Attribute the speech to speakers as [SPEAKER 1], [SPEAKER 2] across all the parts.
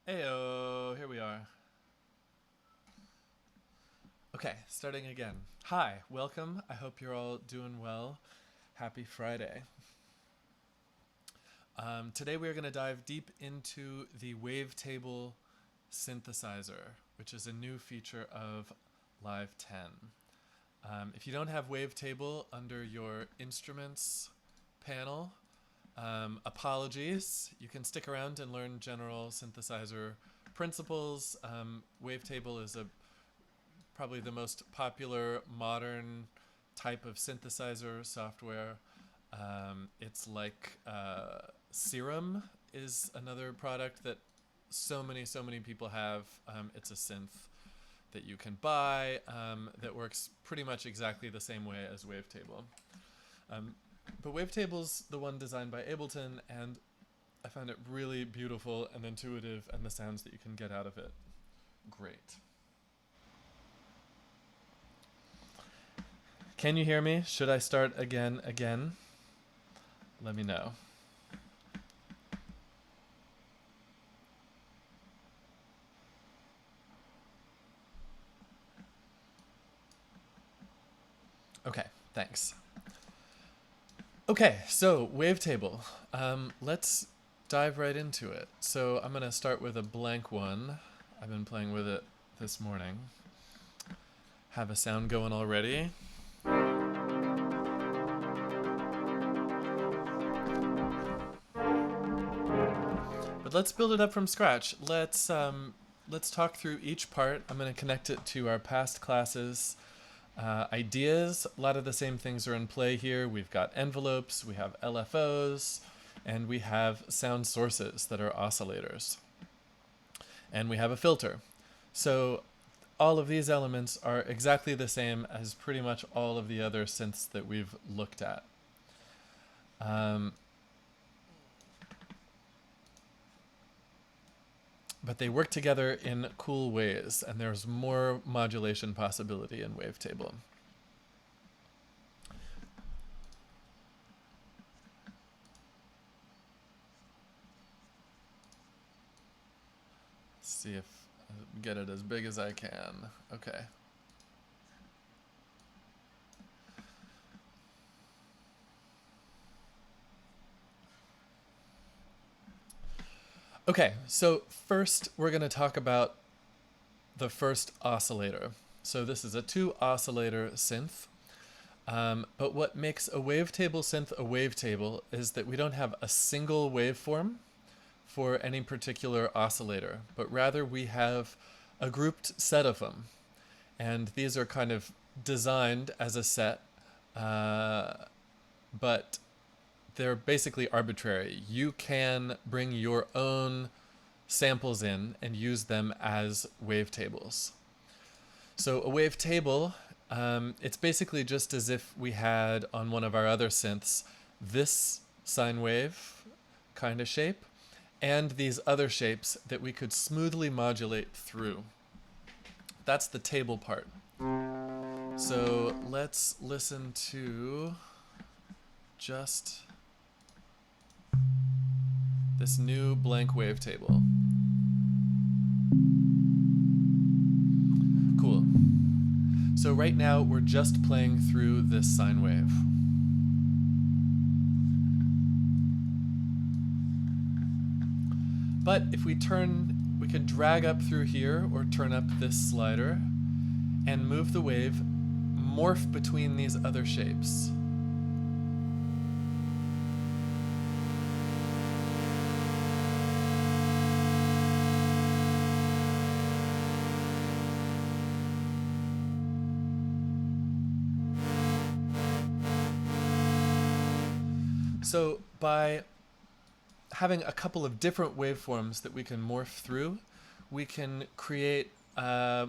[SPEAKER 1] Heyo, here we are. Okay, starting again. Hi, welcome. I hope you're all doing well. Happy Friday. Today we are going to dive deep into the Wavetable synthesizer, which is a new feature of Live 10. If you don't have Wavetable under your instruments panel, apologies. You can stick around and learn general synthesizer principles. Wavetable is probably the most popular modern type of synthesizer software. It's like Serum is another product that so many people have. It's a synth that you can buy that works pretty much exactly the same way as Wavetable. But Wavetable's the one designed by Ableton, and I found it really beautiful and intuitive, and the sounds that you can get out of it, great. Can you hear me? Should I start again? Let me know. Okay, thanks. Okay, so Wavetable. Let's dive right into it. So I'm going to start with a blank one. I've been playing with it this morning. Have a sound going already. But let's build it up from scratch. Let's talk through each part. I'm going to connect it to our past classes. Ideas, a lot of the same things are in play here. We've got envelopes, we have Lfos, and we have sound sources that are oscillators. And we have a filter. So all of these elements are exactly the same as pretty much all of the other synths that we've looked at. But they work together in cool ways, and there's more modulation possibility in Wavetable. Let's see if I get it as big as I can. Okay. Okay, so first we're going to talk about the first oscillator. So this is a 2-oscillator synth. But what makes a wavetable synth a wavetable is that we don't have a single waveform for any particular oscillator, but rather we have a grouped set of them. And these are kind of designed as a set, but they're basically arbitrary. You can bring your own samples in and use them as wavetables. So a wavetable, it's basically just as if we had on one of our other synths this sine wave kind of shape and these other shapes that we could smoothly modulate through. That's the table part. So let's listen to just this new blank wavetable. Cool. So right now we're just playing through this sine wave. But if we can drag up through here or turn up this slider and move the wave, morph between these other shapes. So by having a couple of different waveforms that we can morph through, we can create a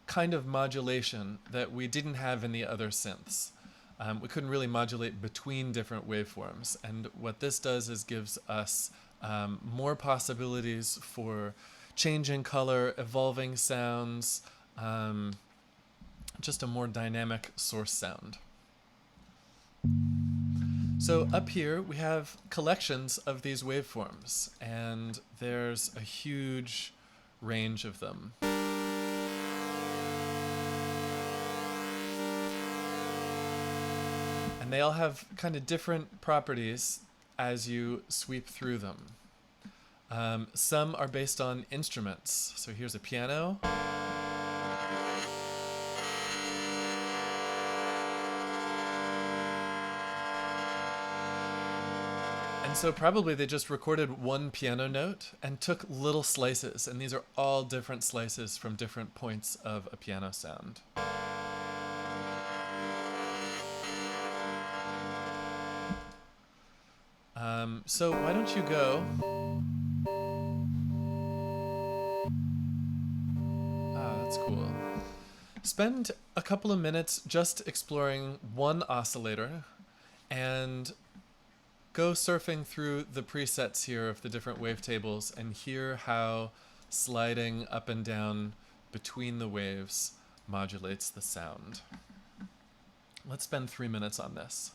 [SPEAKER 1] kind of modulation that we didn't have in the other synths. We couldn't really modulate between different waveforms, and what this does is gives us more possibilities for changing color, evolving sounds, just a more dynamic source sound. So up here we have collections of these waveforms, and there's a huge range of them. And they all have kind of different properties as you sweep through them. Some are based on instruments. So here's a piano. And so probably they just recorded one piano note and took little slices, and these are all different slices from different points of a piano sound. So why don't you go... Ah, that's cool. Spend a couple of minutes just exploring one oscillator and go surfing through the presets here of the different wavetables and hear how sliding up and down between the waves modulates the sound. Let's spend 3 minutes on this.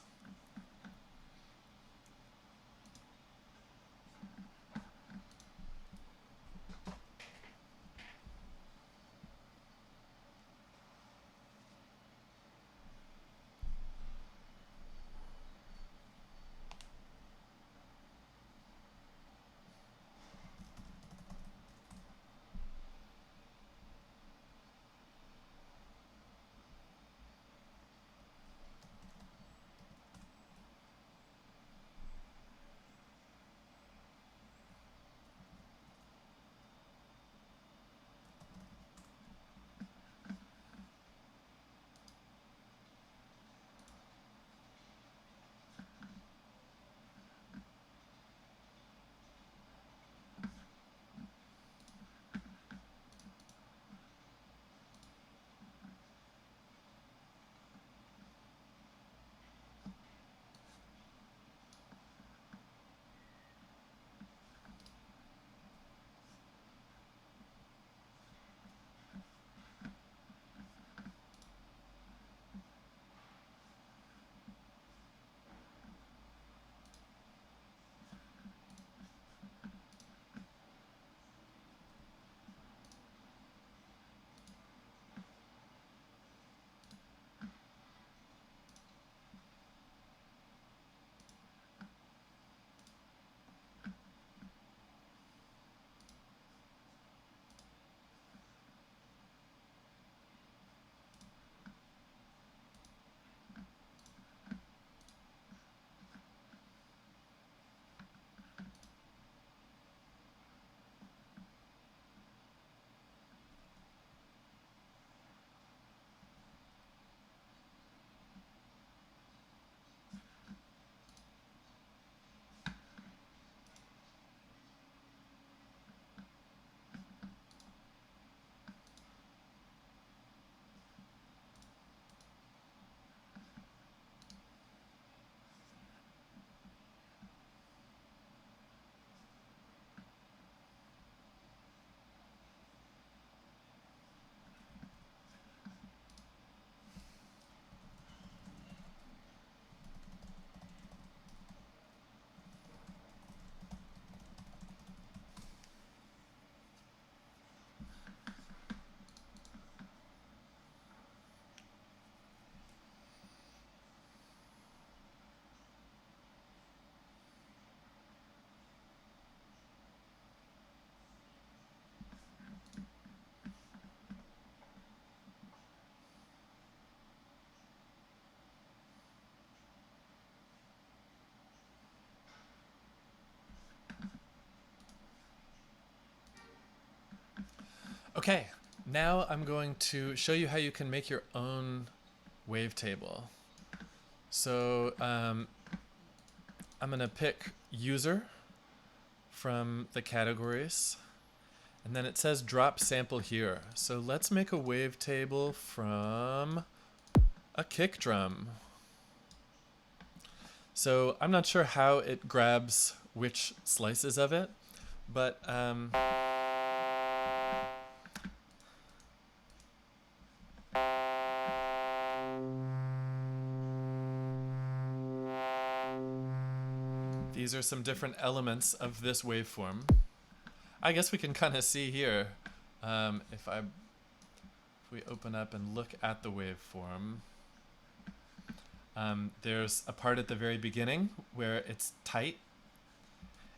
[SPEAKER 1] Okay, now I'm going to show you how you can make your own wavetable. So I'm going to pick user from the categories, and then it says drop sample here. So let's make a wavetable from a kick drum. So I'm not sure how it grabs which slices of it, but These are some different elements of this waveform. I guess we can kind of see here, if we open up and look at the waveform, there's a part at the very beginning where it's tight,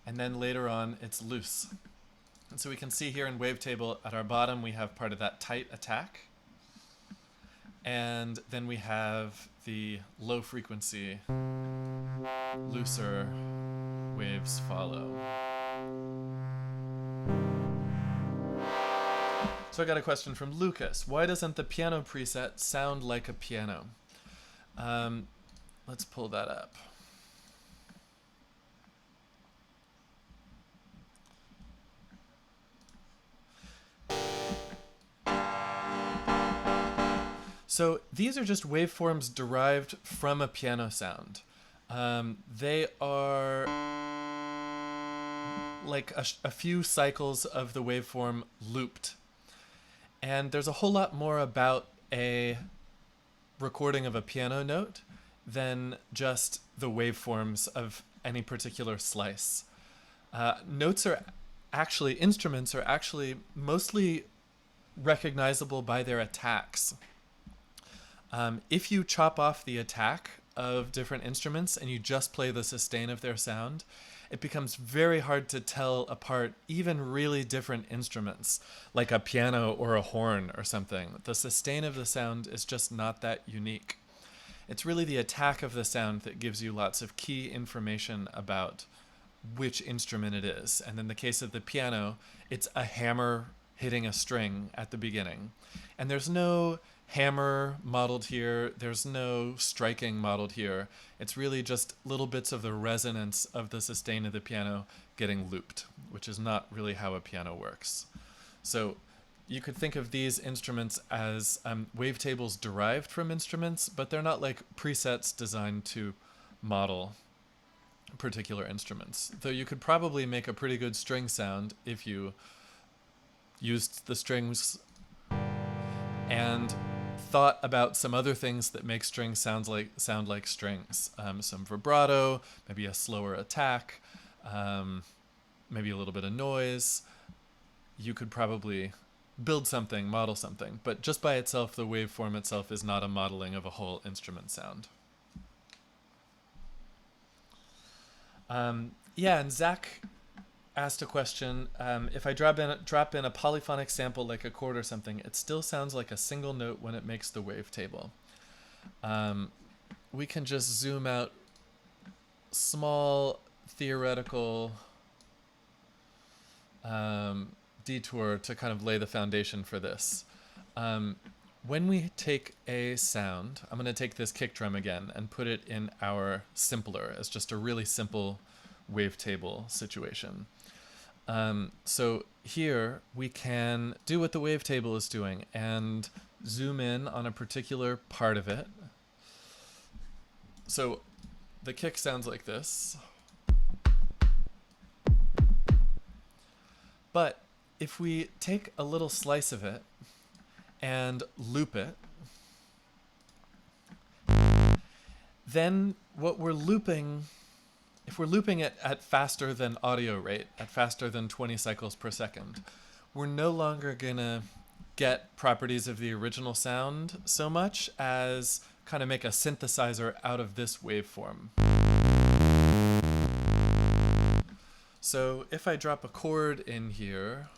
[SPEAKER 1] and then later on it's loose. And so we can see here in Wavetable at our bottom we have part of that tight attack, and then we have the low frequency, looser waves follow. So I got a question from Lucas. Why doesn't the piano preset sound like a piano? Let's pull that up. So these are just waveforms derived from a piano sound. They are like a few cycles of the waveform looped. And there's a whole lot more about a recording of a piano note than just the waveforms of any particular slice. Instruments are actually mostly recognizable by their attacks. If you chop off the attack of different instruments and you just play the sustain of their sound, it becomes very hard to tell apart even really different instruments, like a piano or a horn or something. The sustain of the sound is just not that unique. It's really the attack of the sound that gives you lots of key information about which instrument it is. And in the case of the piano, it's a hammer hitting a string at the beginning. And there's no hammer modeled here, there's no striking modeled here. It's really just little bits of the resonance of the sustain of the piano getting looped, which is not really how a piano works. So you could think of these instruments as wavetables derived from instruments, but they're not like presets designed to model particular instruments. Though you could probably make a pretty good string sound if you used the strings and thought about some other things that make strings sound like strings. Some vibrato, maybe a slower attack, maybe a little bit of noise. You could probably build something, model something, but just by itself, the waveform itself is not a modeling of a whole instrument sound. Yeah, and Zach asked a question, if I drop in a polyphonic sample like a chord or something, it still sounds like a single note when it makes the wavetable. We can just zoom out, small theoretical detour to kind of lay the foundation for this. When we take a sound, I'm going to take this kick drum again and put it in our simpler as just a really simple wavetable situation. So here we can do what the wavetable is doing and zoom in on a particular part of it. So the kick sounds like this. But if we take a little slice of it and loop it, then what we're looping, if we're looping it at faster than audio rate, at faster than 20 cycles per second, we're no longer gonna get properties of the original sound so much as kind of make a synthesizer out of this waveform. So if I drop a chord in here,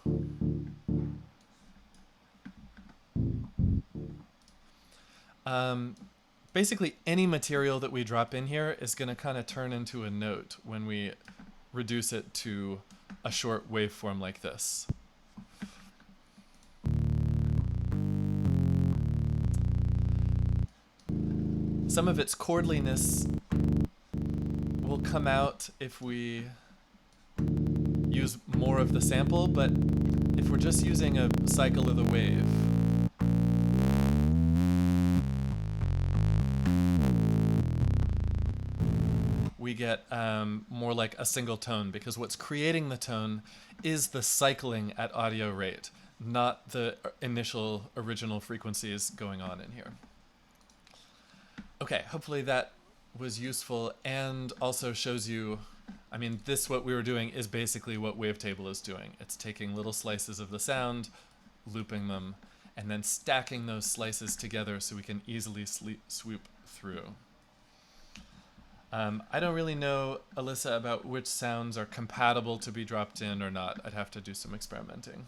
[SPEAKER 1] basically any material that we drop in here is going to kind of turn into a note when we reduce it to a short waveform like this. Some of its chordliness will come out if we use more of the sample, but if we're just using a cycle of the wave, we get more like a single tone, because what's creating the tone is the cycling at audio rate, not the initial original frequencies going on in here. Okay, hopefully that was useful and also shows you I mean, what we were doing is basically what Wavetable is doing. It's taking little slices of the sound, looping them, and then stacking those slices together so we can easily swoop through. I don't really know, Alyssa, about which sounds are compatible to be dropped in or not. I'd have to do some experimenting.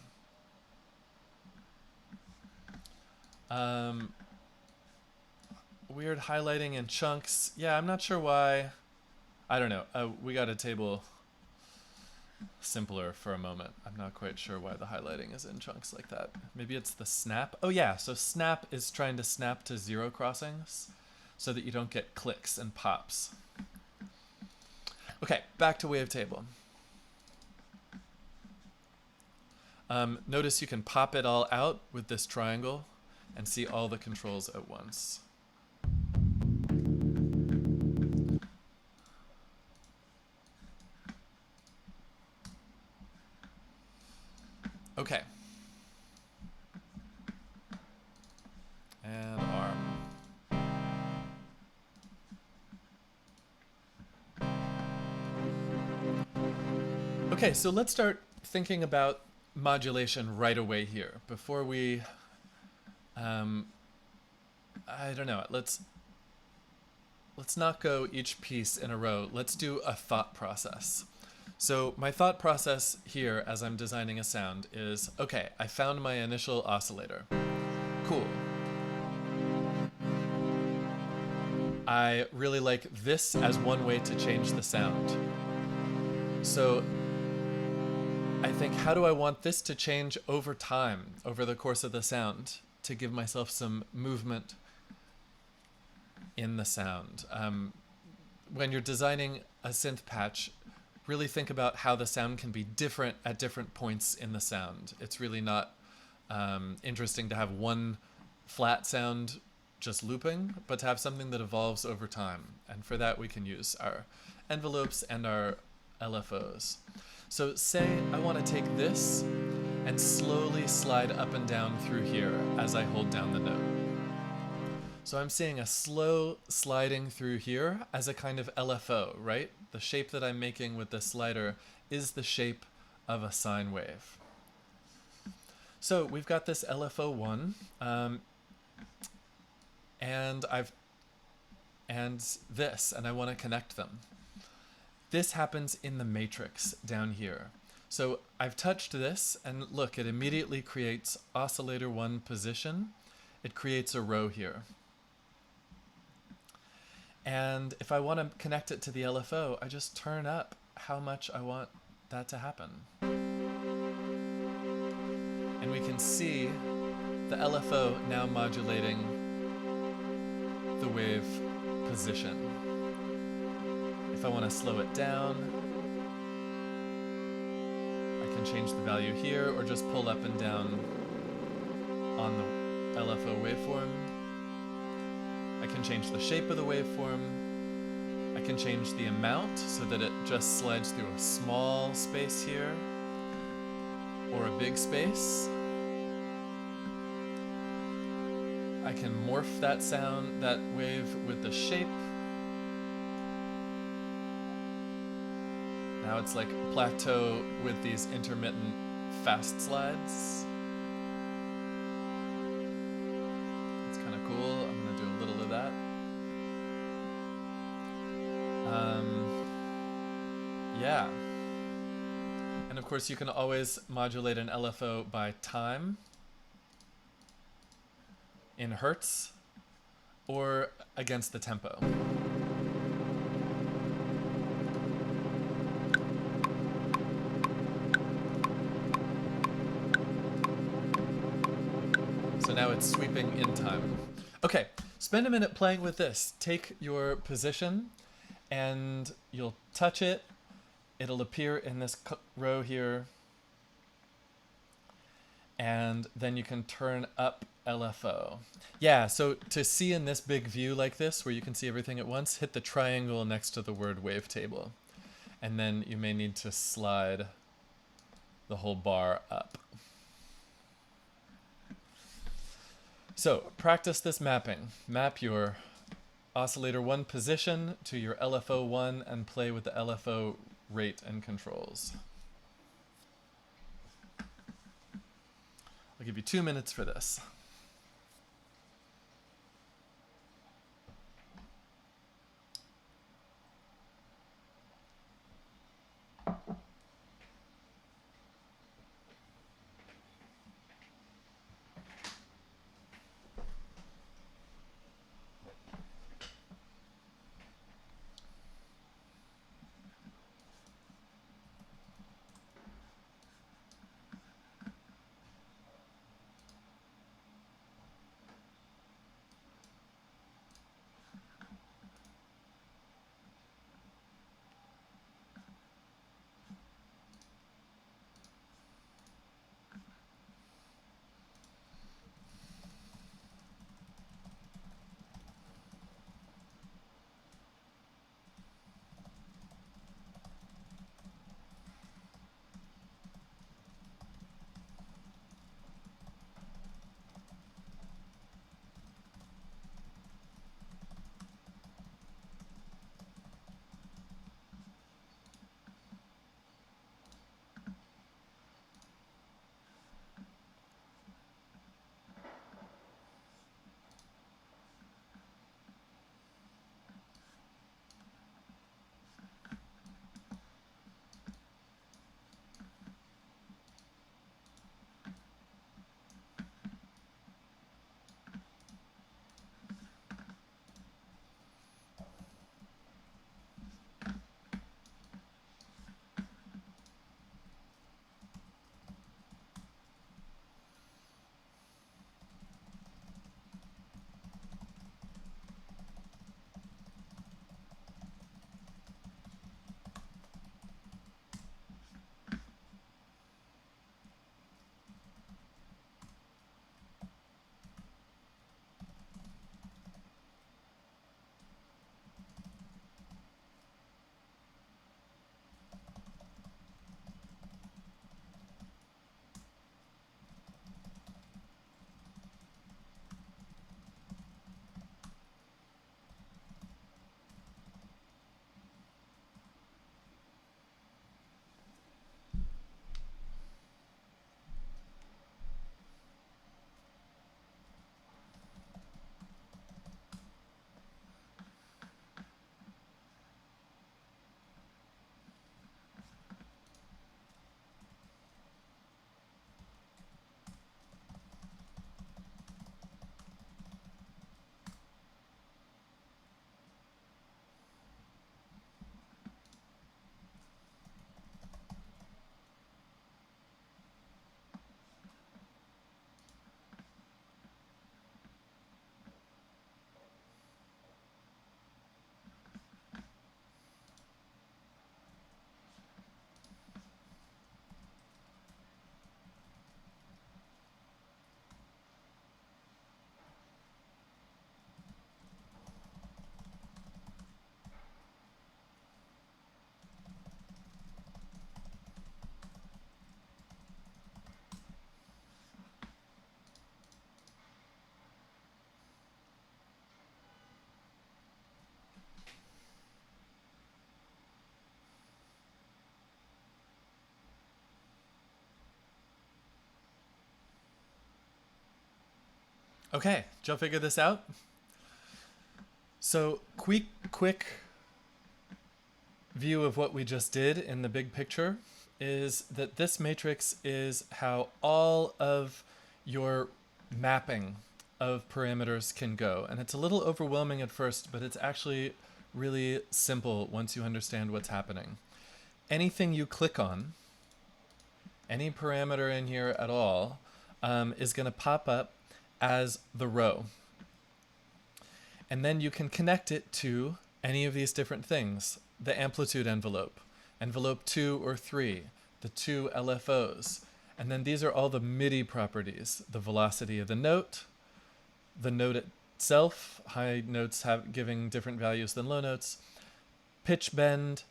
[SPEAKER 1] Weird highlighting in chunks. Yeah, I'm not sure why. I don't know. We got a table simpler for a moment. I'm not quite sure why the highlighting is in chunks like that. Maybe it's the snap. Oh yeah, so snap is trying to snap to zero crossings so that you don't get clicks and pops. Okay, back to Wavetable. Notice you can pop it all out with this triangle and see all the controls at once. Okay. And arm. Okay, so let's start thinking about modulation right away here. Before we, I don't know, let's not go each piece in a row. Let's do a thought process. So my thought process here as I'm designing a sound is, okay, I found my initial oscillator. Cool. I really like this as one way to change the sound. So I think, how do I want this to change over time, over the course of the sound, to give myself some movement in the sound? When you're designing a synth patch, really think about how the sound can be different at different points in the sound. It's really not interesting to have one flat sound just looping, but to have something that evolves over time. And for that, we can use our envelopes and our LFOs. So say I want to take this and slowly slide up and down through here as I hold down the note. So I'm seeing a slow sliding through here as a kind of LFO, right? The shape that I'm making with the slider is the shape of a sine wave. So we've got this LFO1, and this, and I want to connect them. This happens in the matrix down here. So I've touched this, and look, it immediately creates oscillator 1 position. It creates a row here. And if I want to connect it to the LFO, I just turn up how much I want that to happen. And we can see the LFO now modulating the wave position. If I want to slow it down, I can change the value here or just pull up and down on the LFO waveform. I can change the shape of the waveform. I can change the amount so that it just slides through a small space here or a big space. I can morph that sound, that wave with the shape. Now it's like a plateau with these intermittent fast slides. It's kind of cool. I'm going to do a little of that. Yeah. And of course you can always modulate an LFO by time in hertz or against the tempo. So now it's sweeping in time. Okay, spend a minute playing with this. Take your position and you'll touch it. It'll appear in this row here. And then you can turn up LFO. Yeah, so to see in this big view like this, where you can see everything at once, hit the triangle next to the word Wavetable. And then you may need to slide the whole bar up. So practice this mapping. Map your oscillator 1 position to your LFO 1 and play with the LFO rate and controls. I'll give you 2 minutes for this. Okay, did y'all figure this out? So, quick view of what we just did in the big picture is that this matrix is how all of your mapping of parameters can go. And it's a little overwhelming at first, but it's actually really simple once you understand what's happening. Anything you click on, any parameter in here at all, is going to pop up as the row. And then you can connect it to any of these different things. The amplitude envelope, envelope 2 or 3, the two Lfos. And then these are all the MIDI properties, the velocity of the note itself, high notes have giving different values than low notes, pitch bend,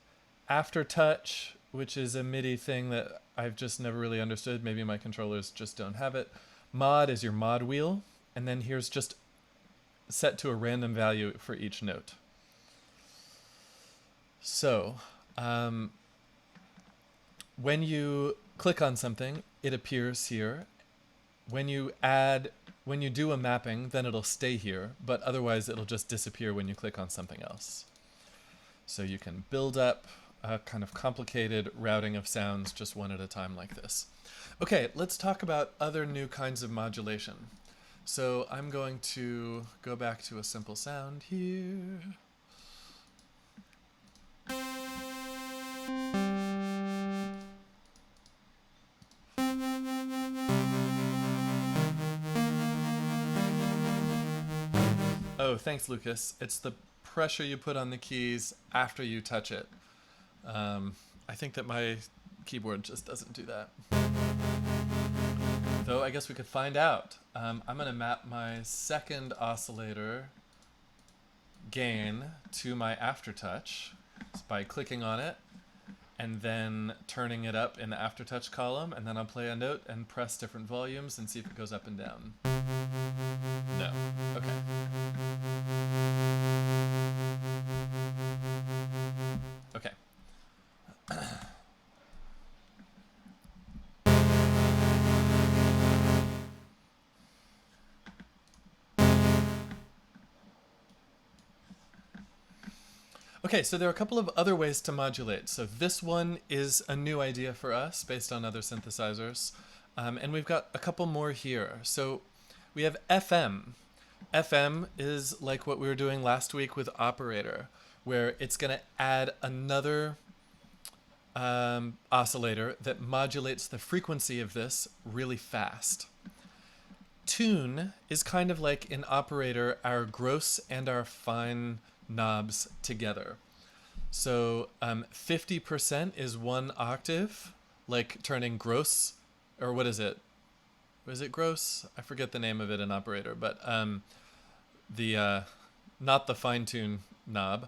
[SPEAKER 1] aftertouch, which is a MIDI thing that I've just never really understood. Maybe my controllers just don't have it. Mod is your mod wheel, and then here's just set to a random value for each note. So, when you click on something, it appears here. When you do a mapping, then it'll stay here, but otherwise it'll just disappear when you click on something else. So you can build up a kind of complicated routing of sounds just one at a time like this. Okay, let's talk about other new kinds of modulation. So I'm going to go back to a simple sound here. Oh, thanks, Lucas. It's the pressure you put on the keys after you touch it. I think that my keyboard just doesn't do that. Though I guess we could find out. I'm going to map my second oscillator gain to my aftertouch by clicking on it and then turning it up in the aftertouch column, and then I'll play a note and press different volumes and see if it goes up and down. No. Okay. Okay. Okay, so there are a couple of other ways to modulate. So this one is a new idea for us based on other synthesizers. And we've got a couple more here. So we have FM. FM is like what we were doing last week with Operator, where it's going to add another oscillator that modulates the frequency of this really fast. Tune is kind of like in Operator, our gross and our fine knobs together. So 50% is 1 octave, like turning gross, or what is it? Was it gross? I forget the name of it in Operator, but not the fine tune knob,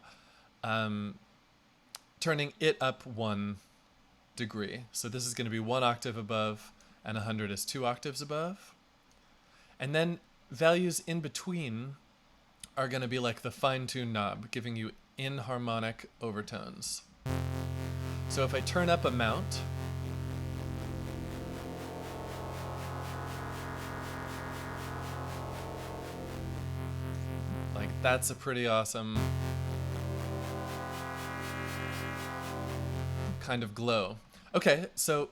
[SPEAKER 1] turning it up 1 degree. So this is going to be 1 octave above, and 100 is 2 octaves above. And then values in between are going to be like the fine-tune knob, giving you inharmonic overtones. So if I turn up a mount, like that's a pretty awesome kind of glow. Okay, so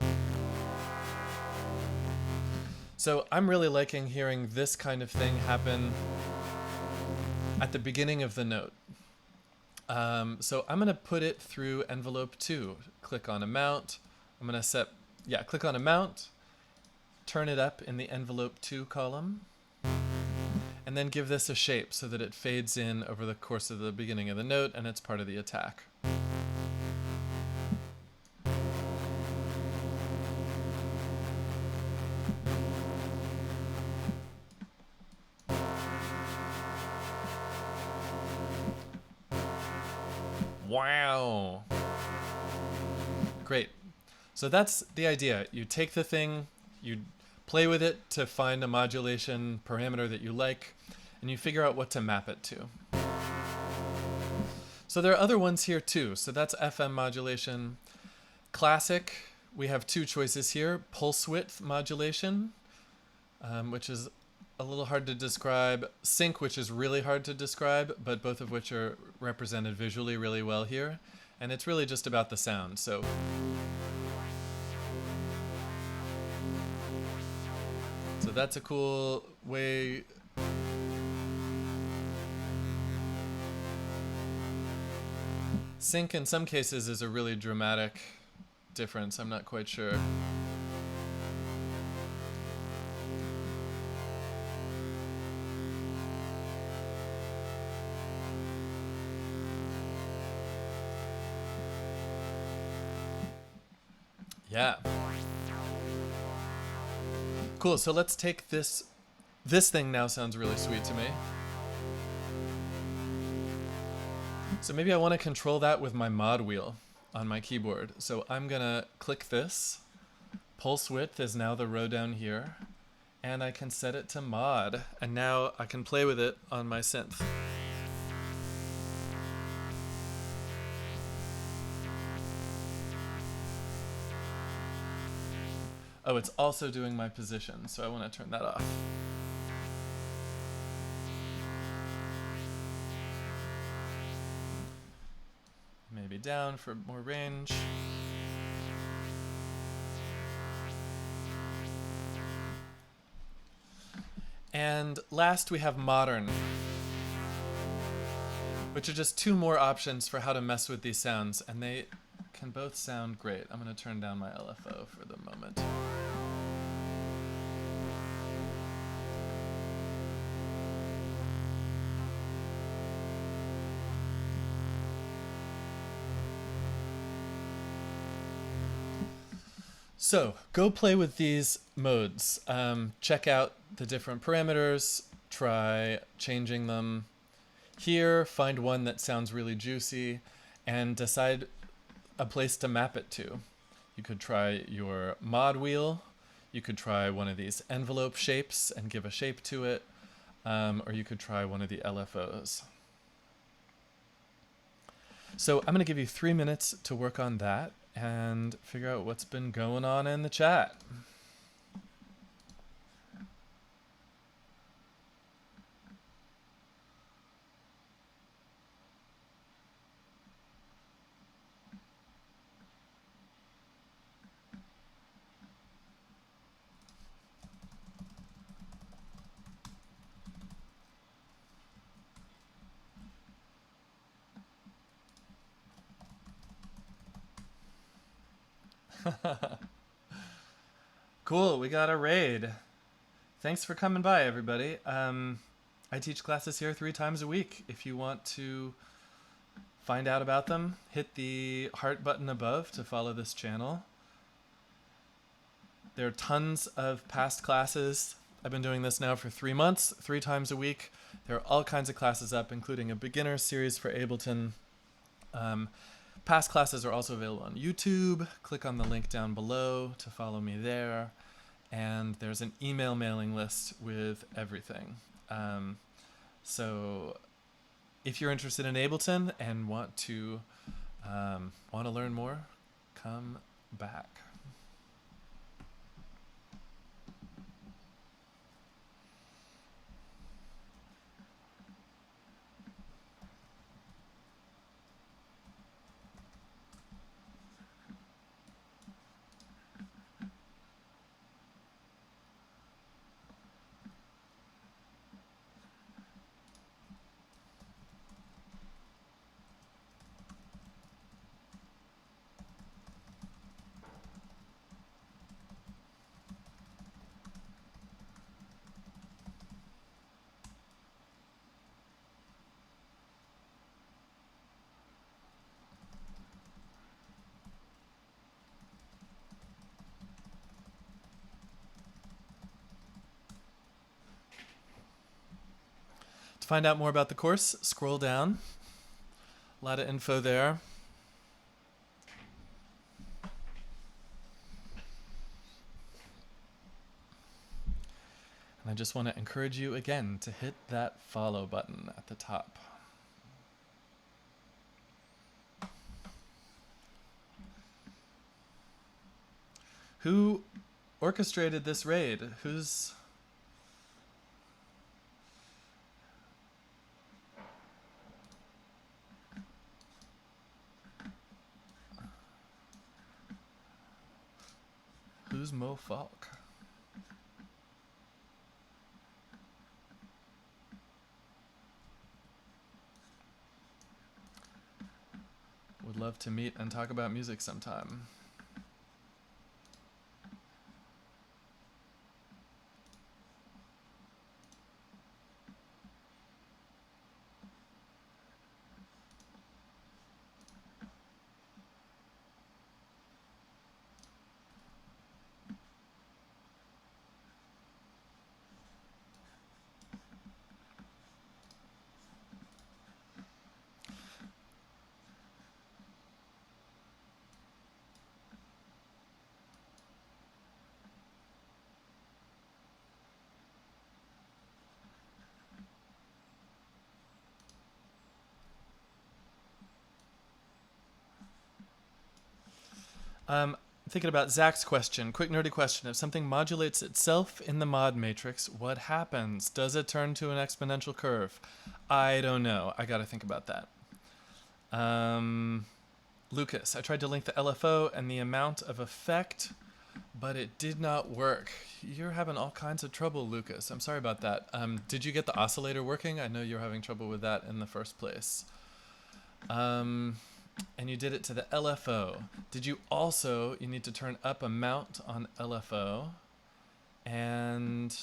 [SPEAKER 1] I'm really liking hearing this kind of thing happen at the beginning of the note. So I'm going to put it through envelope 2. Click on a mount. I'm going to click on a mount, turn it up in the envelope 2 column, and then give this a shape so that it fades in over the course of the beginning of the note and it's part of the attack. Wow. Great. So that's the idea. You take the thing, you play with it to find a modulation parameter that you like, and you figure out what to map it to. So there are other ones here too. So that's FM modulation. Classic, we have 2 choices here. Pulse width modulation, which is a little hard to describe. Sync, which is really hard to describe, but both of which are represented visually really well here. And it's really just about the sound. So that's a cool way. Sync in some cases is a really dramatic difference. I'm not quite sure. Yeah. Cool, so let's take this. This thing now sounds really sweet to me. So maybe I want to control that with my mod wheel on my keyboard. So I'm gonna click this. Pulse width is now the row down here. And I can set it to mod. And now I can play with it on my synth. Oh, it's also doing my position, so I want to turn that off. Maybe down for more range. And last we have modern, which are just two more options for how to mess with these sounds, and they can both sound great. I'm going to turn down my LFO for the moment. So go play with these modes. Check out the different parameters, try changing them. Here, find one that sounds really juicy and decide a place to map it to. You could try your mod wheel. You could try one of these envelope shapes and give a shape to it. Or you could try one of the LFOs. So I'm going to give you 3 minutes to work on that and figure out what's been going on in the chat. Cool, we got a raid. Thanks for coming by, everybody. I teach classes here 3 times a week. If you want to find out about them, hit the heart button above to follow this channel. There are tons of past classes. I've been doing this now for 3 months, 3 times a week. There are all kinds of classes up, including a beginner series for Ableton. Past classes are also available on YouTube. Click on the link down below to follow me there. And there's an email mailing list with everything. So if you're interested in Ableton and want to learn more, come back. To find out more about the course, scroll down. A lot of info there. And I just want to encourage you again to hit that follow button at the top. Who orchestrated this raid? Who's Mo Falk? Would love to meet and talk about music sometime. thinking about Zach's question, quick nerdy question. If something modulates itself in the mod matrix, what happens? Does it turn to an exponential curve? I don't know. I got to think about that. Lucas, I tried to link the LFO and the amount of effect, but it did not work. You're having all kinds of trouble, Lucas. I'm sorry about that. Did you get the oscillator working? I know you're having trouble with that in the first place. And you did it to the LFO. Did you also, you need to turn up a mount on LFO, and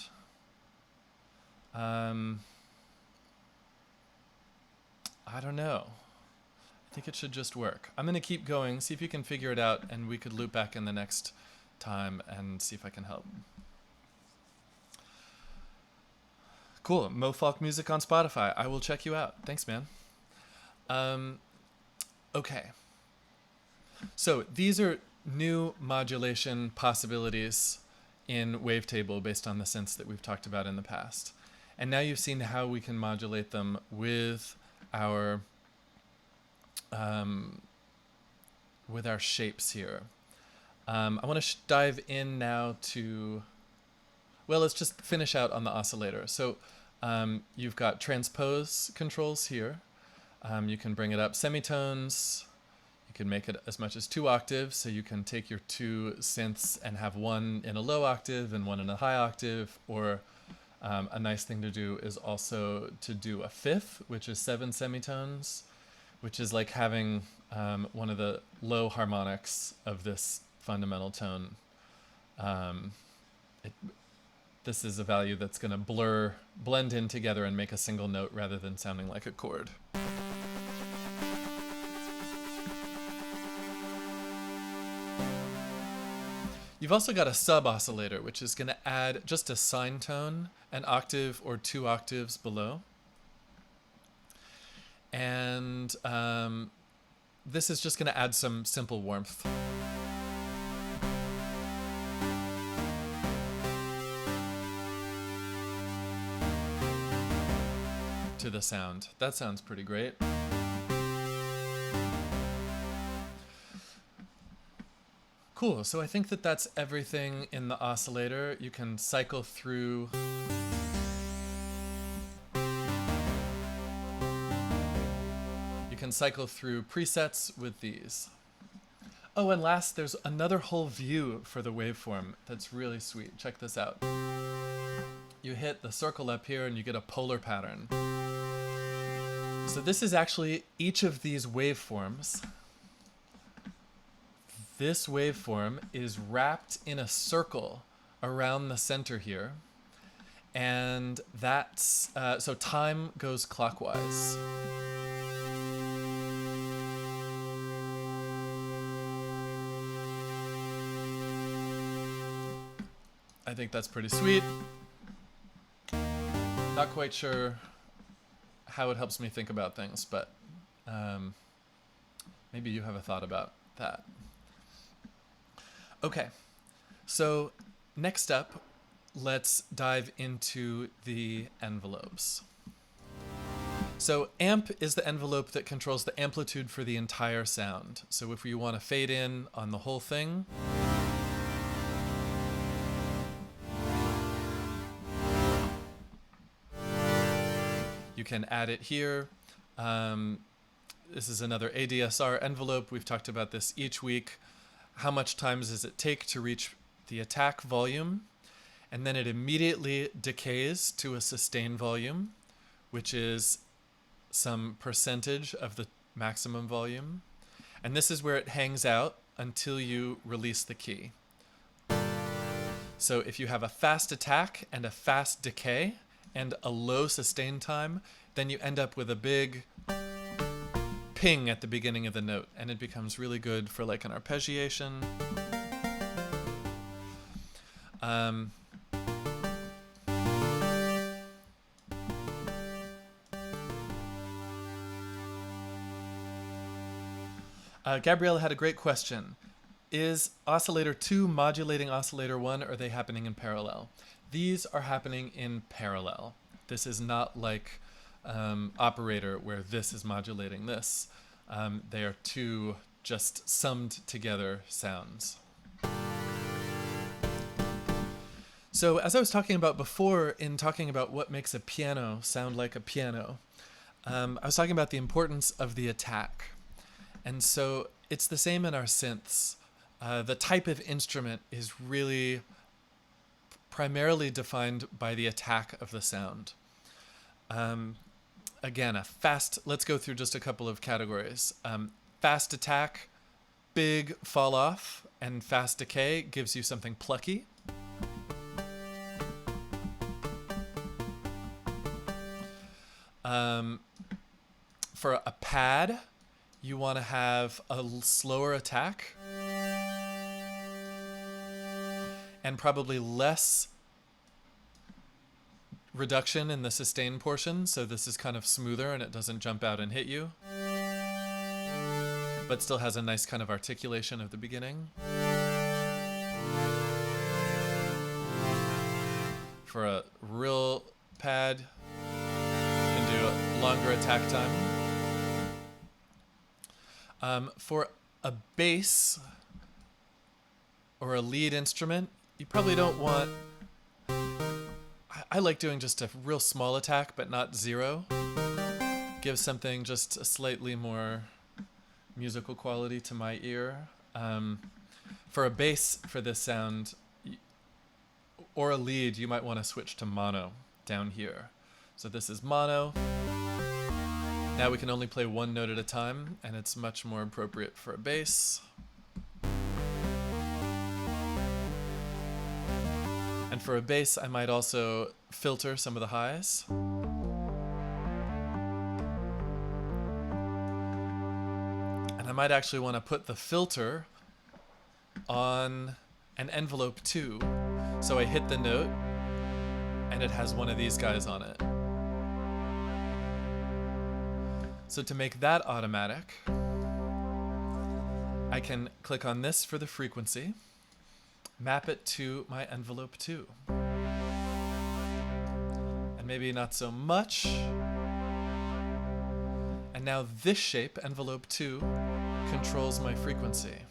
[SPEAKER 1] I don't know. I think it should just work. I'm going to keep going, see if you can figure it out, and we could loop back in the next time and see if I can help. Cool. Mo Folk Music on Spotify. I will check you out. Thanks, man. Okay. So these are new modulation possibilities in Wavetable based on the synths that we've talked about in the past. And now you've seen how we can modulate them with our shapes here. I want to dive in now to, well, let's just finish out on the oscillator. So you've got transpose controls here. You can bring it up semitones. You can make it as much as 2 octaves, so you can take your 2 synths and have one in a low octave and one in a high octave. Or a nice thing to do is also to do a fifth, which is 7 semitones, which is like having one of the low harmonics of this fundamental tone. This is a value that's going to blend in together and make a single note rather than sounding like a chord. You've also got a sub-oscillator, which is going to add just a sine tone, an octave or 2 octaves below. And this is just going to add some simple warmth. To the sound. That sounds pretty great. Cool, so I think that that's everything in the oscillator. You can cycle through presets with these. Oh, and last, there's another whole view for the waveform that's really sweet. Check this out. You hit the circle up here and you get a polar pattern. So this is actually each of these waveforms. This waveform is wrapped in a circle around the center here. And that's, so time goes clockwise. I think that's pretty sweet. Not quite sure how it helps me think about things, but maybe you have a thought about that. Okay, so next up, let's dive into the envelopes. So amp is the envelope that controls the amplitude for the entire sound. So if you want to fade in on the whole thing, you can add it here. This is another ADSR envelope. We've talked about this each week. How much time does it take to reach the attack volume? And then it immediately decays to a sustain volume, which is some percentage of the maximum volume. And this is where it hangs out until you release the key. So if you have a fast attack and a fast decay and a low sustain time, then you end up with a big ping at the beginning of the note, and it becomes really good for like an arpeggiation. Gabrielle had a great question. Is Oscillator 2 modulating Oscillator 1, or are they happening in parallel? These are happening in parallel. This is not like Operator, where this is modulating this. They are two just summed together sounds. So as I was talking about before, in talking about what makes a piano sound like a piano, I was talking about the importance of the attack. And so it's the same in our synths. The type of instrument is really primarily defined by the attack of the sound. Again, let's go through just a couple of categories. Fast attack, big fall off, and fast decay gives you something plucky. For a pad, you want to have a slower attack and probably less reduction in the sustain portion, so this is kind of smoother and it doesn't jump out and hit you, but still has a nice kind of articulation of the beginning. For a real pad, you can do a longer attack time. For a bass or a lead instrument, you probably don't want... I like doing just a real small attack, but not zero. Gives something just a slightly more musical quality to my ear. For a bass for this sound, or a lead, you might want to switch to mono down here. So this is mono. Now we can only play one note at a time, and it's much more appropriate for a bass. And for a bass, I might also filter some of the highs. And I might actually want to put the filter on an envelope too. So I hit the note, and it has one of these guys on it. So to make that automatic, I can click on this for the frequency, map it to my envelope 2. And maybe not so much. And now this shape, envelope 2, controls my frequency.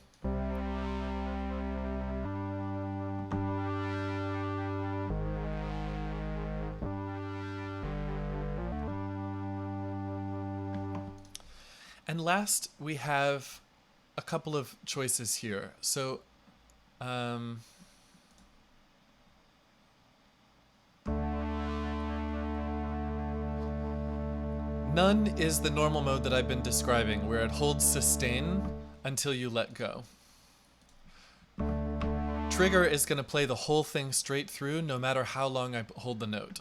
[SPEAKER 1] And last, we have a couple of choices here. So, none is the normal mode that I've been describing, where it holds sustain until you let go. Trigger is going to play the whole thing straight through, no matter how long I hold the note.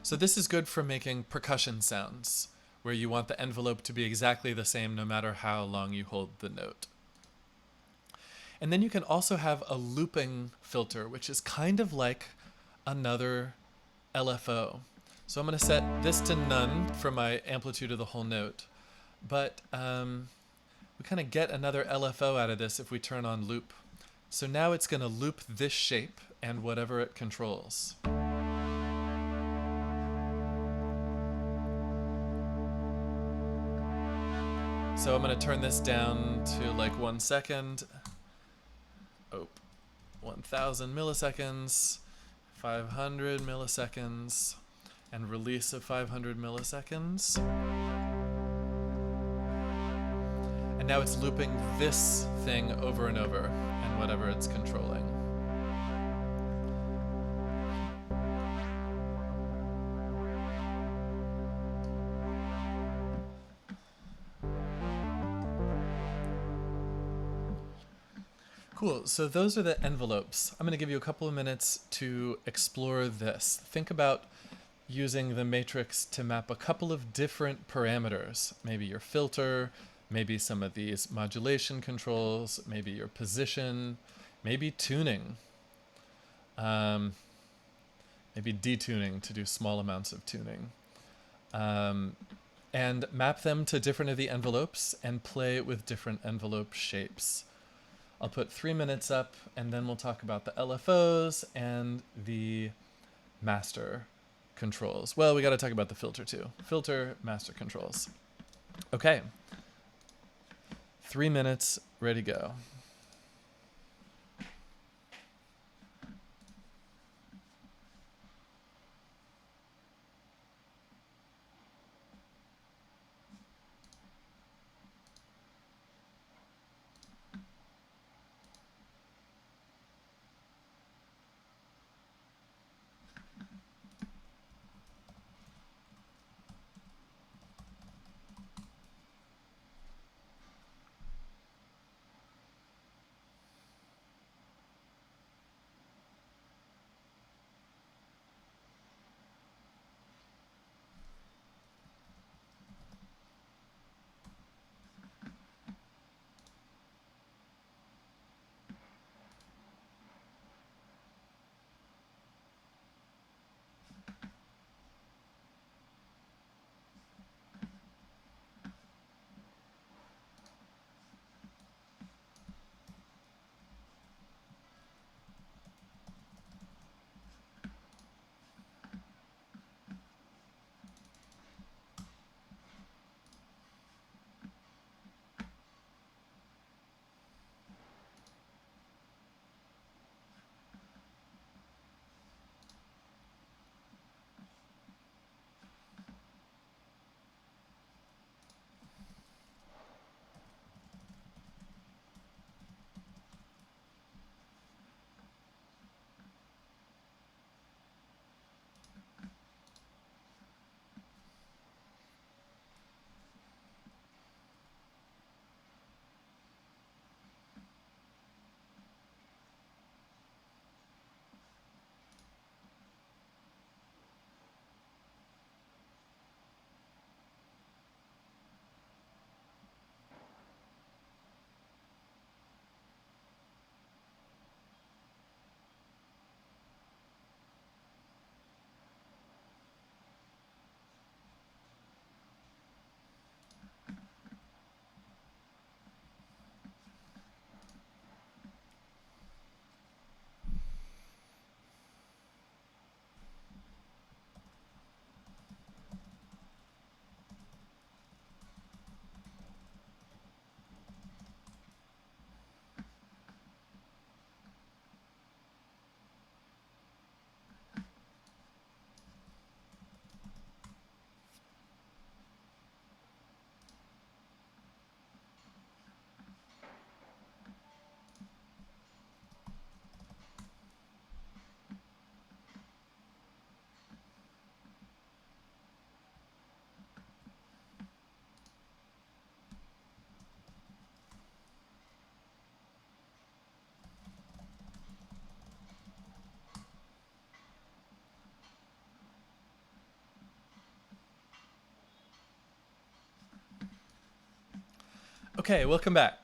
[SPEAKER 1] So this is good for making percussion sounds, where you want the envelope to be exactly the same no matter how long you hold the note. And then you can also have a looping filter, which is kind of like another LFO. So I'm going to set this to none for my amplitude of the whole note. But we kind of get another LFO out of this if we turn on loop. So now it's going to loop this shape and whatever it controls. So I'm going to turn this down to like 1 second. Oh, 1000 milliseconds, 500 milliseconds, and release of 500 milliseconds. And now it's looping this thing over and over, and whatever it's controlling. Cool, so those are the envelopes. I'm going to give you a couple of minutes to explore this. Think about using the matrix to map a couple of different parameters. Maybe your filter, maybe some of these modulation controls, maybe your position, maybe tuning. Maybe detuning to do small amounts of tuning. And map them to different of the envelopes and play with different envelope shapes. I'll put 3 minutes up, and then we'll talk about the LFOs and the master controls. Well, we got to talk about the filter too. Filter, master controls. Okay. 3 minutes, ready to go. Okay, welcome back.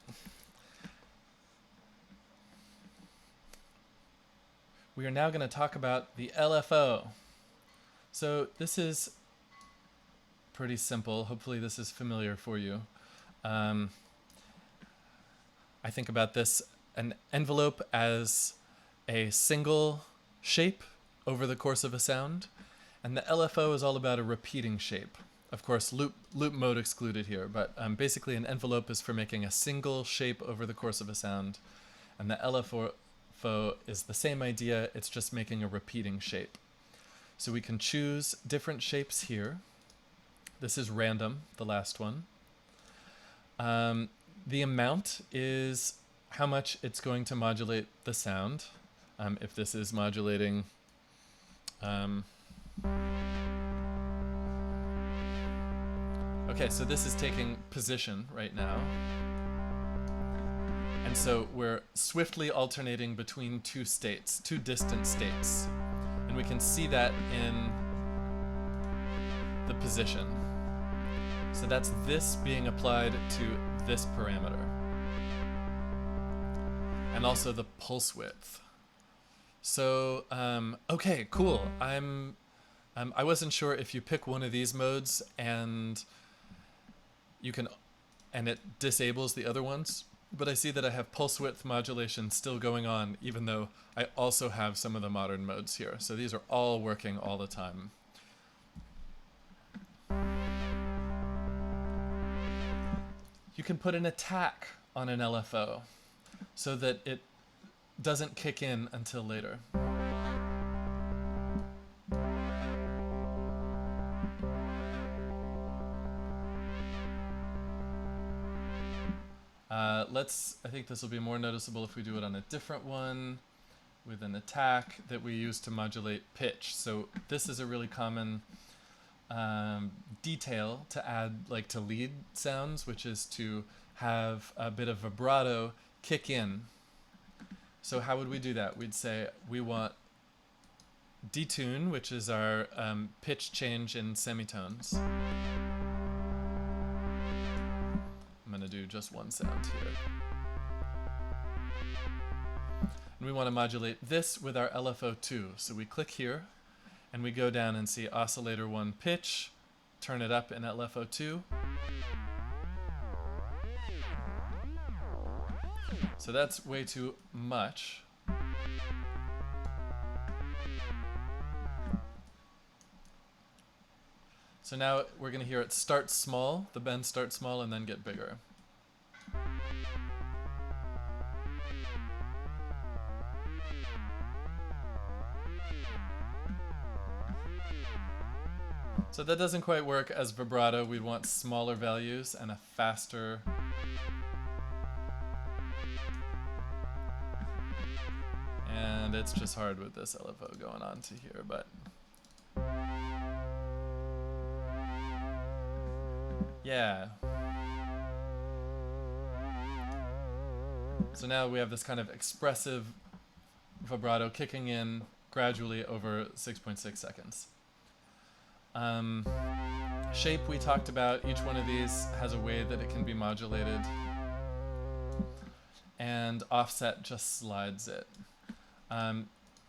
[SPEAKER 1] We are now going to talk about the LFO. So this is pretty simple. Hopefully this is familiar for you. I think about an envelope as a single shape over the course of a sound, and the LFO is all about a repeating shape. Of course, loop mode excluded here, but basically an envelope is for making a single shape over the course of a sound, and the LFO is the same idea, it's just making a repeating shape. So we can choose different shapes here. This is random, the last one. The amount is how much it's going to modulate the sound. If this is modulating okay, so this is taking position right now. And so we're swiftly alternating between two states, two distant states. And we can see that in the position. So that's this being applied to this parameter. And also the pulse width. So, okay, cool. I wasn't sure if you pick one of these modes and it disables the other ones, but I see that I have pulse width modulation still going on, even though I also have some of the modern modes here. So these are all working all the time. You can put an attack on an LFO so that it doesn't kick in until later. I think this will be more noticeable if we do it on a different one with an attack that we use to modulate pitch. So this is a really common detail to add, like to lead sounds, which is to have a bit of vibrato kick in. So how would we do that? We'd say we want detune, which is our pitch change in semitones. I'm going to do just one sound here. And we want to modulate this with our LFO2. So we click here, and we go down and see Oscillator 1 pitch, turn it up in LFO2. So that's way too much. So now we're going to hear it start small, the bend start small, and then get bigger. So that doesn't quite work as vibrato. We'd want smaller values and a faster. And it's just hard with this LFO going on to here, but yeah. So now we have this kind of expressive vibrato kicking in gradually over 6.6 seconds. Shape we talked about, each one of these has a way that it can be modulated. And offset just slides it.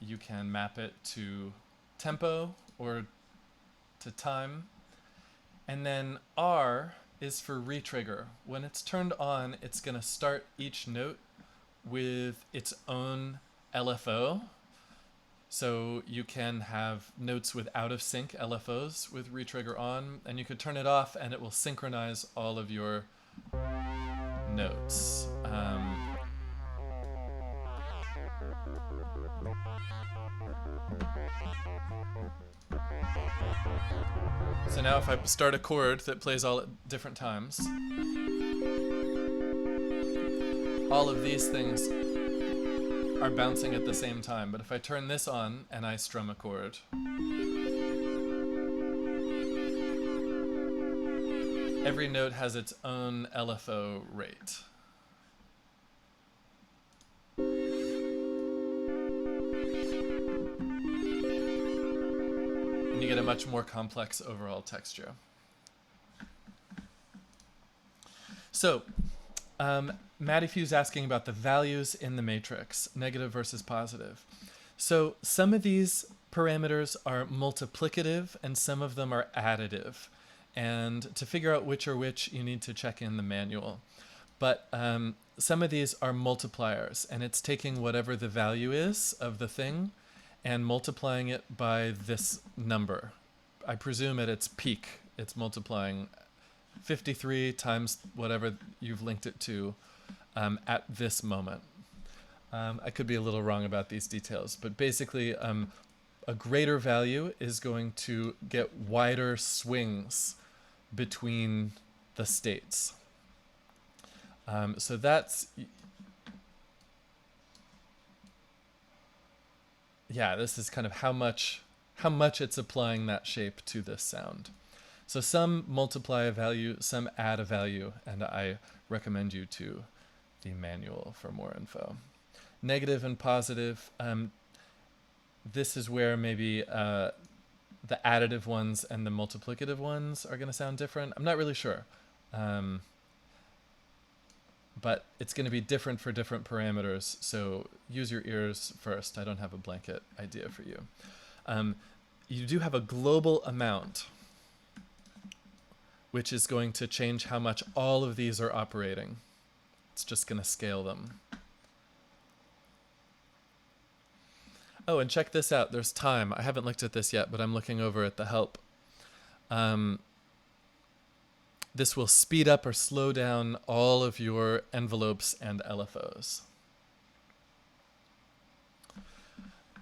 [SPEAKER 1] You can map it to tempo or to time. And then R is for retrigger. When it's turned on, it's going to start each note with its own LFO. So you can have notes with out of sync LFOs with retrigger on, and you could turn it off and it will synchronize all of your notes. So now if I start a chord that plays all at different times, all of these things are bouncing at the same time. But if I turn this on and I strum a chord, every note has its own LFO rate. And you get a much more complex overall texture. So, Matty Few's asking about the values in the matrix, negative versus positive. So some of these parameters are multiplicative and some of them are additive. And to figure out which are which, you need to check in the manual. But some of these are multipliers, and it's taking whatever the value is of the thing and multiplying it by this number. I presume at its peak, it's multiplying 53 times whatever you've linked it to at this moment. I could be a little wrong about these details, but basically a greater value is going to get wider swings between the states. So that's, yeah, this is kind of how much it's applying that shape to this sound. So some multiply a value, some add a value, and I recommend you to the manual for more info. Negative and positive, this is where maybe the additive ones and the multiplicative ones are going to sound different. I'm not really sure. But it's going to be different for different parameters, so use your ears first. I don't have a blanket idea for you. You do have a global amount, which is going to change how much all of these are operating. It's just going to scale them. Oh, and check this out. There's time. I haven't looked at this yet, but I'm looking over at the help. This will speed up or slow down all of your envelopes and LFOs.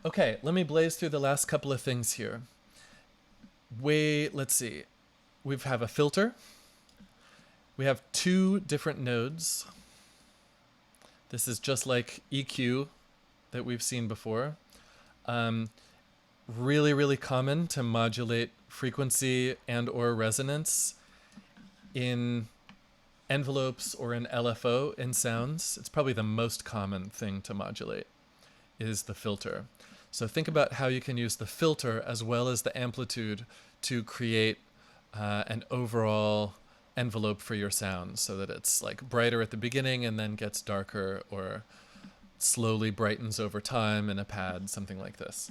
[SPEAKER 1] Okay, let me blaze through the last couple of things here. Let's see. We have a filter. We have two different nodes. This is just like EQ that we've seen before. Really, really common to modulate frequency and or resonance in envelopes or in LFO in sounds. It's probably the most common thing to modulate is the filter. So think about how you can use the filter as well as the amplitude to create an overall envelope for your sound so that it's like brighter at the beginning and then gets darker or slowly brightens over time in a pad, something like this.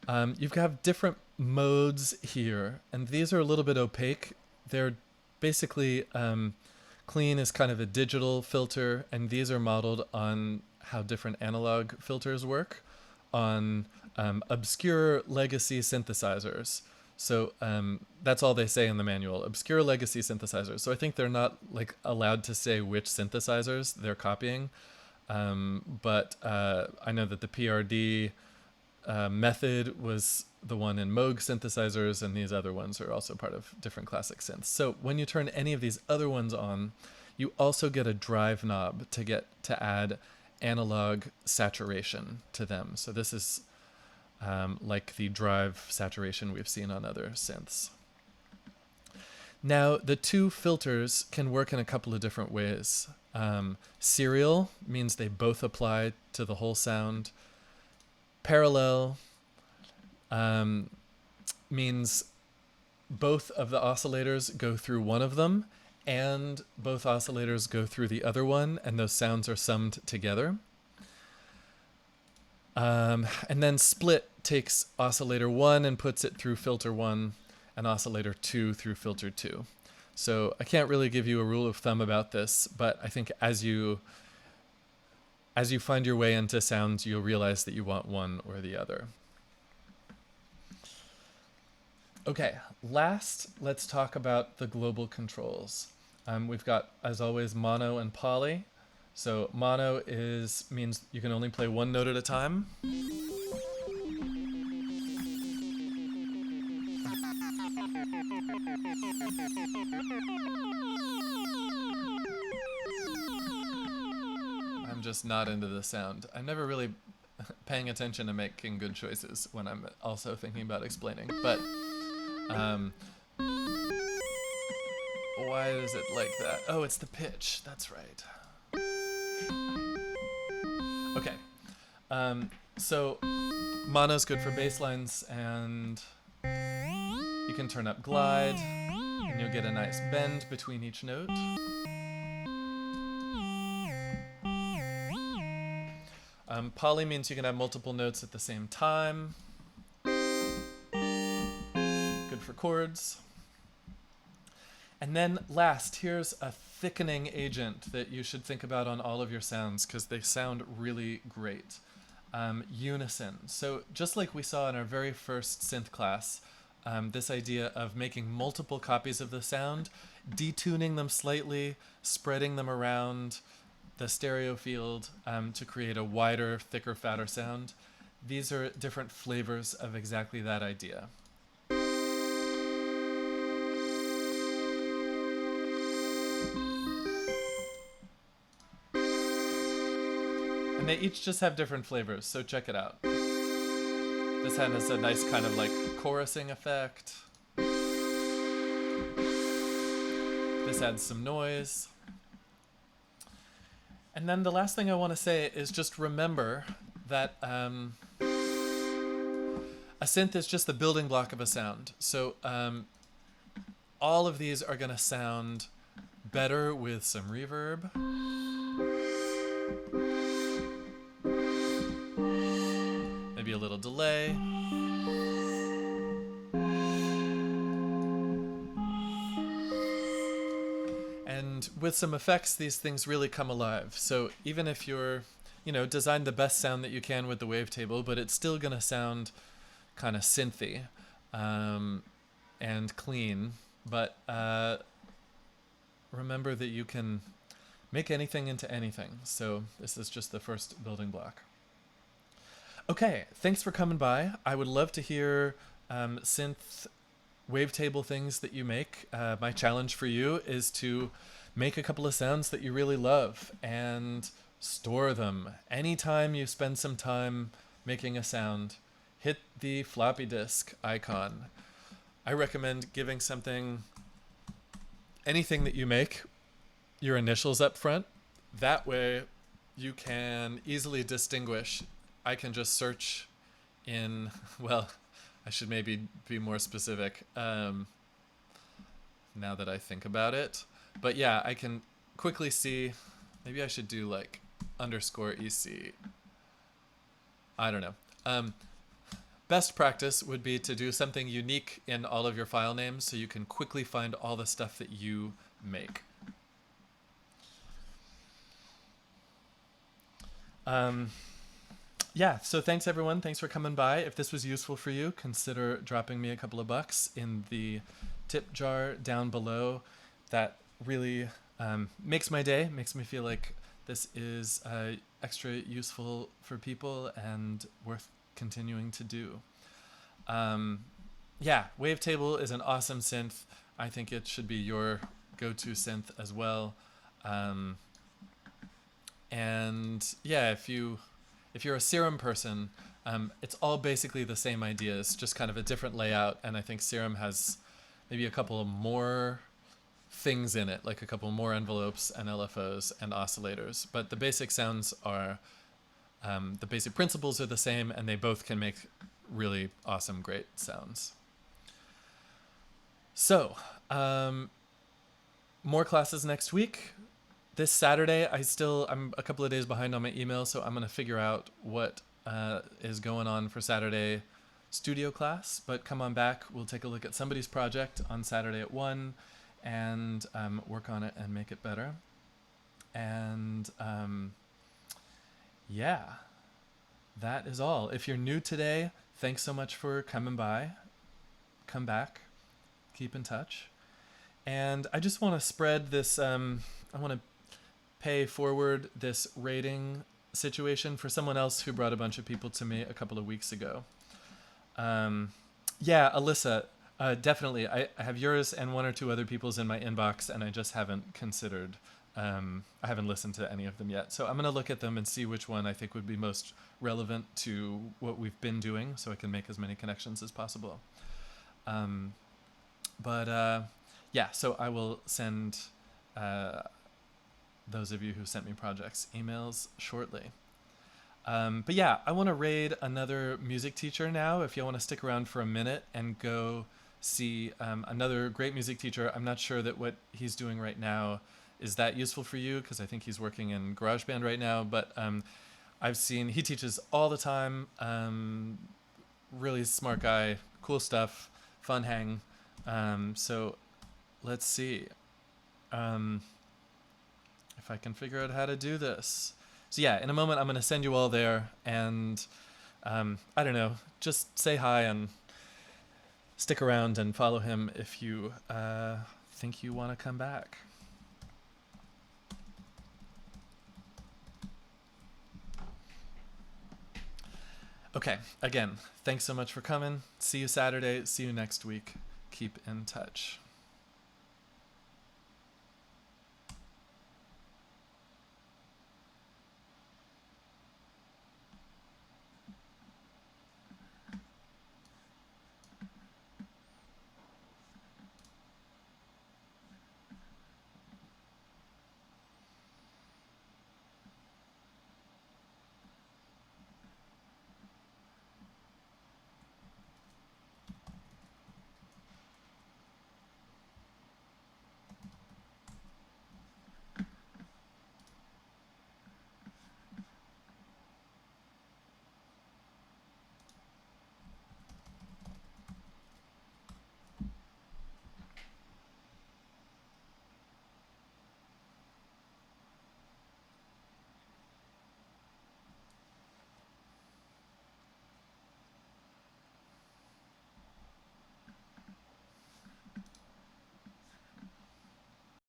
[SPEAKER 1] You have different modes here, and these are a little bit opaque. They're basically, clean is kind of a digital filter, and these are modeled on how different analog filters work on obscure legacy synthesizers. So that's all they say in the manual, obscure legacy synthesizers. So I think they're not like allowed to say which synthesizers they're copying, but I know that the PRD method was the one in Moog synthesizers, and these other ones are also part of different classic synths. So when you turn any of these other ones on, you also get a drive knob to add analog saturation to them. So this is like the drive saturation we've seen on other synths. Now, the two filters can work in a couple of different ways. Serial means they both apply to the whole sound. Parallel means both of the oscillators go through one of them and both oscillators go through the other one, and those sounds are summed together. And then split takes oscillator 1 and puts it through filter 1 and oscillator 2 through filter 2. So I can't really give you a rule of thumb about this, but I think as you find your way into sounds, you'll realize that you want one or the other. Okay, last, let's talk about the global controls. We've got, as always, mono and poly. So mono means you can only play one note at a time. I'm just not into the sound. I'm never really paying attention to making good choices when I'm also thinking about explaining, but why is it like that? Oh, it's the pitch. That's right. Okay. So mono's good for bass lines, and you can turn up glide. And you'll get a nice bend between each note. Poly means you can have multiple notes at the same time. Good for chords. And then last, here's a thickening agent that you should think about on all of your sounds because they sound really great. Unison. So just like we saw in our very first synth class, this idea of making multiple copies of the sound, detuning them slightly, spreading them around the stereo field to create a wider, thicker, fatter sound. These are different flavors of exactly that idea. And they each just have different flavors, so check it out. This has a nice kind of like chorusing effect. This adds some noise. And then the last thing I want to say is just remember that a synth is just the building block of a sound. So all of these are going to sound better with some reverb. Maybe a little delay. And with some effects, these things really come alive. So even if you're, design the best sound that you can with the wavetable, but it's still going to sound kind of synthy and clean. But remember that you can make anything into anything. So this is just the first building block. Okay, thanks for coming by. I would love to hear synth wavetable things that you make. My challenge for you is to make a couple of sounds that you really love and store them. Anytime you spend some time making a sound, hit the floppy disk icon. I recommend giving anything that you make, your initials up front. That way you can easily distinguish. I can just search in, well, I should maybe be more specific now that I think about it. But yeah, I can quickly see, maybe I should do like _EC. I don't know. Best practice would be to do something unique in all of your file names so you can quickly find all the stuff that you make. Yeah, so thanks everyone. Thanks for coming by. If this was useful for you, consider dropping me a couple of bucks in the tip jar down below. That really makes my day, makes me feel like this is extra useful for people and worth continuing to do. Yeah, Wavetable is an awesome synth. I think it should be your go-to synth as well. And yeah, if you're a Serum person, it's all basically the same ideas, just kind of a different layout. And I think Serum has maybe a couple more things in it, like a couple more envelopes and LFOs and oscillators. But the basic sounds are, the basic principles are the same, and they both can make really awesome, great sounds. So, more classes next week. This Saturday, I'm a couple of days behind on my email, so I'm going to figure out what is going on for Saturday studio class. But come on back. We'll take a look at somebody's project on Saturday at 1 and work on it and make it better. And yeah, that is all. If you're new today, thanks so much for coming by. Come back. Keep in touch. And I just want to spread this, I want to pay forward this rating situation for someone else who brought a bunch of people to me a couple of weeks ago. Yeah, Alyssa, definitely. I have yours and one or two other people's in my inbox, and I just haven't considered, I haven't listened to any of them yet. So I'm going to look at them and see which one I think would be most relevant to what we've been doing, so I can make as many connections as possible. Yeah, so I will send those of you who sent me projects emails shortly. But yeah, I want to raid another music teacher now. If you want to stick around for a minute and go see. Another great music teacher. I'm not sure that what he's doing right now is that useful for you, because I think he's working in GarageBand right now, but I've seen, he teaches all the time. Really smart guy, cool stuff, fun hang. So let's see if I can figure out how to do this. So yeah, in a moment I'm going to send you all there, and I don't know, just say hi and stick around and follow him if you think you want to come back. Okay, again, thanks so much for coming. See you Saturday. See you next week. Keep in touch.